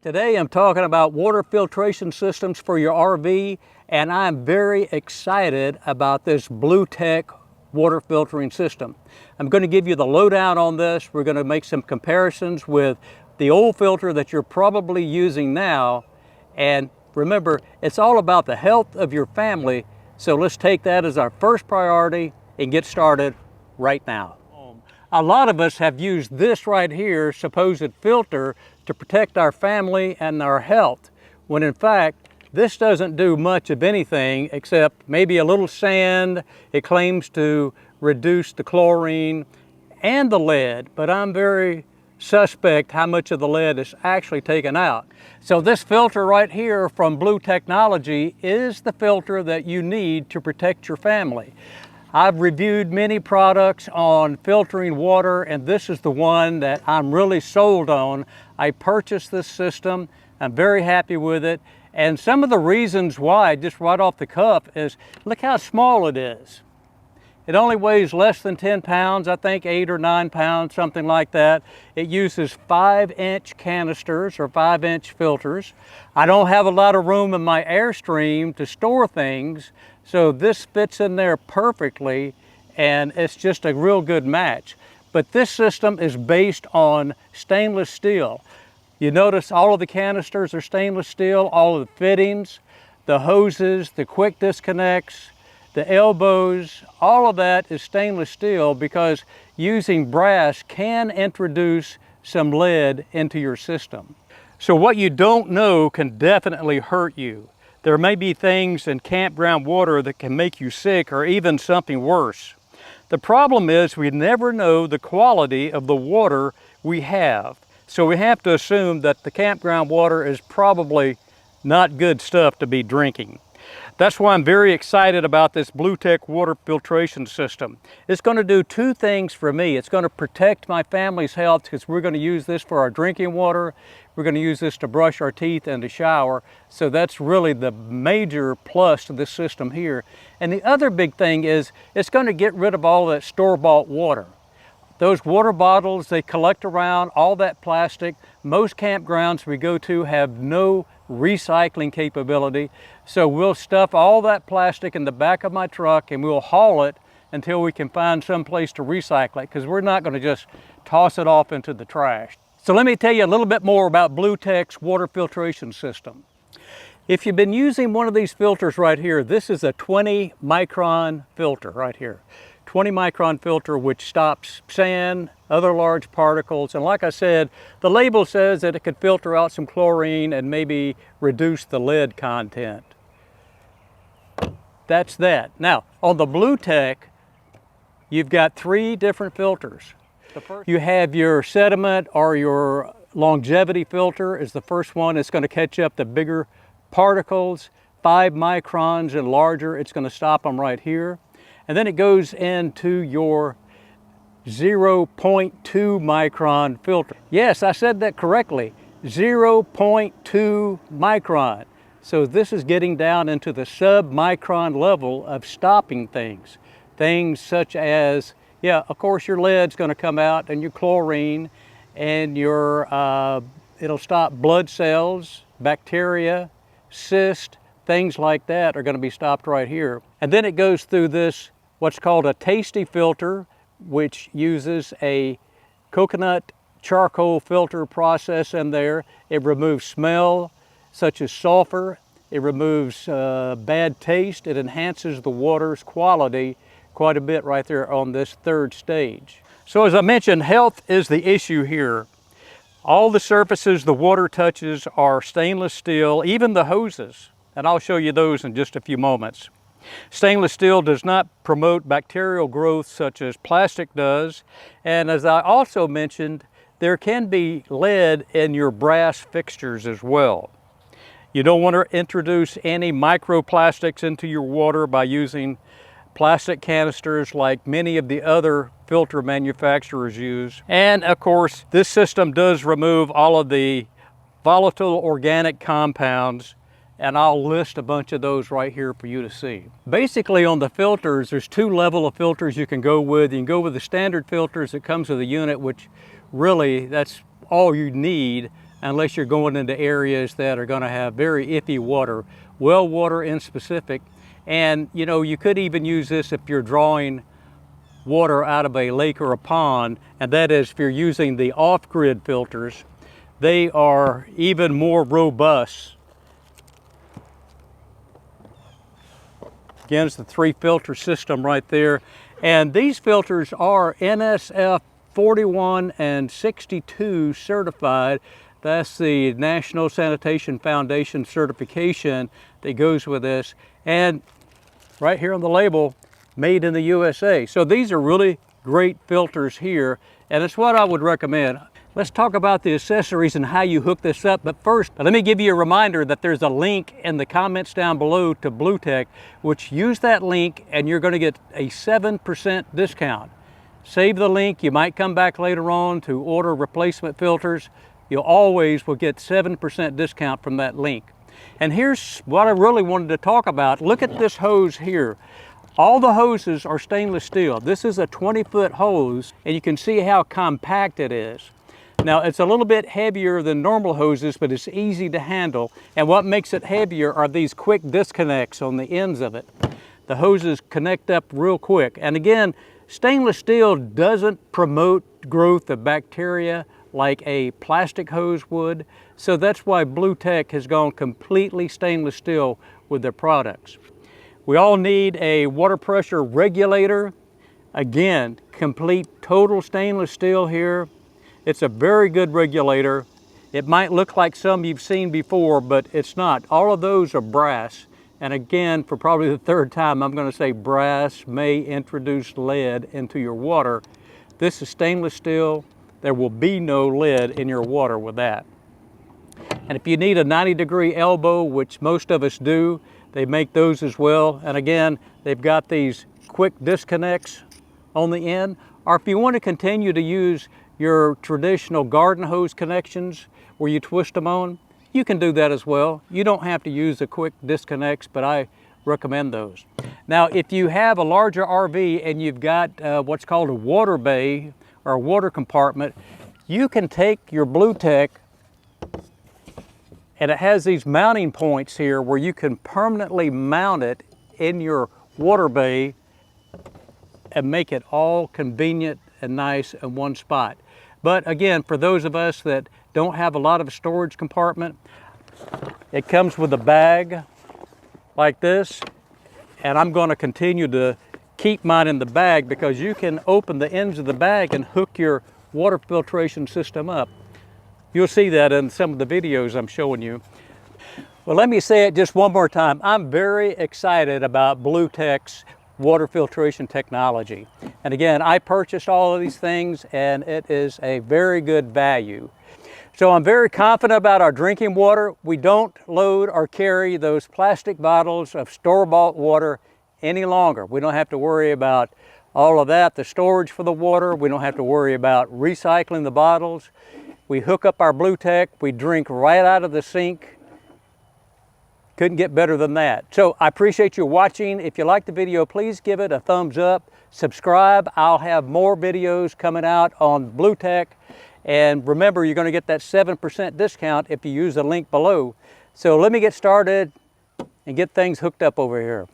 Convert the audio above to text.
Today I'm talking about water filtration systems for your RV, and I'm very excited about this Blutech water filtering system. I'm going to give you the lowdown on this. We're going to make some comparisons with the old filter that you're probably using now. And remember, it's all about the health of your family. So let's take that as our first priority and get started right now. A lot of us have used this right here, supposed filter, to protect our family and our health, when in fact, this doesn't do much of anything except maybe a little sand. It claims to reduce the chlorine and the lead, but I'm very suspect how much of the lead is actually taken out. So this filter right here from Blue Technology is the filter that you need to protect your family. I've reviewed many products on filtering water, and this is the one that I'm really sold on. I purchased this system. I'm very happy with it. And some of the reasons why, just right off the cuff, is look how small it is. It only weighs less than 10 pounds, I think 8 or 9 pounds, something like that. It uses 5-inch canisters or 5-inch filters. I don't have a lot of room in my Airstream to store things, so this fits in there perfectly, and it's just a real good match. But this system is based on stainless steel. You notice all of the canisters are stainless steel, all of the fittings, the hoses, the quick disconnects, the elbows, all of that is stainless steel because using brass can introduce some lead into your system. So what you don't know can definitely hurt you. There may be things in campground water that can make you sick or even something worse. The problem is we never know the quality of the water we have. So we have to assume that the campground water is probably not good stuff to be drinking. That's why I'm very excited about this Blutech water filtration system. It's going to do two things for me. It's going to protect my family's health because we're going to use this for our drinking water. We're going to use this to brush our teeth and to shower. So that's really the major plus to this system here. And the other big thing is it's going to get rid of all that store-bought water. Those water bottles, they collect around, all that plastic. Most campgrounds we go to have no recycling capability. So we'll stuff all that plastic in the back of my truck and we'll haul it until we can find some place to recycle it, because we're not going to just toss it off into the trash. So let me tell you a little bit more about Blutech's water filtration system. If you've been using one of these filters right here, this is a 20 micron filter right here. 20 micron filter, which stops sand, other large particles, and like I said, the label says that it could filter out some chlorine and maybe reduce the lead content. That's that. Now, on the Blutech, you've got 3 different filters. You have your sediment or your longevity filter is the first one. It's going to catch up the bigger particles, 5 microns and larger. It's going to stop them right here. And then it goes into your 0.2 micron filter. Yes, I said that correctly, 0.2 micron. So this is getting down into the sub-micron level of stopping things. Things such as, yeah, of course your lead's going to come out, and your chlorine, and your, it'll stop blood cells, bacteria, cyst, things like that are going to be stopped right here. And then it goes through this, what's called a tasty filter, which uses a coconut charcoal filter process in there. It removes smell, such as sulfur. It removes bad taste. It enhances the water's quality quite a bit right there on this 3rd stage. So as I mentioned, health is the issue here. All the surfaces the water touches are stainless steel, even the hoses. And I'll show you those in just a few moments. Stainless steel does not promote bacterial growth such as plastic does. And as I also mentioned, there can be lead in your brass fixtures as well. You don't want to introduce any microplastics into your water by using plastic canisters like many of the other filter manufacturers use. And of course, this system does remove all of the volatile organic compounds, and I'll list a bunch of those right here for you to see. Basically on the filters, there's 2 levels of filters you can go with. You can go with the standard filters that comes with the unit, which really that's all you need unless you're going into areas that are going to have very iffy water, well water in specific. And you know, you could even use this if you're drawing water out of a lake or a pond, and that is if you're using the off-grid filters. They are even more robust. Again, it's the 3 filter system right there. And these filters are NSF 41 and 62 certified. That's the National Sanitation Foundation certification that goes with this. And right here on the label, made in the USA. So these are really great filters here, and it's what I would recommend. Let's talk about the accessories and how you hook this up. But first, let me give you a reminder that there's a link in the comments down below to Blutech, which use that link and you're going to get a 7% discount. Save the link. You might come back later on to order replacement filters. You always will get 7% discount from that link. And here's what I really wanted to talk about. Look at this hose here. All the hoses are stainless steel. This is a 20-foot hose, and you can see how compact it is. Now, it's a little bit heavier than normal hoses, but it's easy to handle. And what makes it heavier are these quick disconnects on the ends of it. The hoses connect up real quick. And again, stainless steel doesn't promote growth of bacteria like a plastic hose would. So that's why Blutech has gone completely stainless steel with their products. We all need a water pressure regulator. Again, complete total stainless steel here. It's a very good regulator. It might look like some you've seen before, but it's not. All of those are brass. And again, for probably the 3rd time, I'm going to say brass may introduce lead into your water. This is stainless steel. There will be no lead in your water with that. And if you need a 90-degree elbow, which most of us do, they make those as well. And again, they've got these quick disconnects on the end. Or if you want to continue to use your traditional garden hose connections where you twist them on, you can do that as well. You don't have to use the quick disconnects, but I recommend those. Now, if you have a larger RV and you've got what's called a water bay or a water compartment, you can take your Blutech, and it has these mounting points here where you can permanently mount it in your water bay and make it all convenient and nice in one spot. But again, for those of us that don't have a lot of storage compartment, it comes with a bag like this, and I'm going to continue to keep mine in the bag because you can open the ends of the bag and hook your water filtration system up. You'll see that in some of the videos I'm showing you. Well, let me say it just one more time. I'm very excited about Blutech's water filtration technology. And again, I purchased all of these things and it is a very good value. So I'm very confident about our drinking water. We don't load or carry those plastic bottles of store-bought water any longer. We don't have to worry about all of that, the storage for the water. We don't have to worry about recycling the bottles. We hook up our Blutech, we drink right out of the sink. Couldn't get better than that. So I appreciate you watching. If you like the video, please give it a thumbs up. Subscribe. I'll have more videos coming out on Blutech. And remember, you're going to get that 7% discount if you use the link below. So let me get started and get things hooked up over here.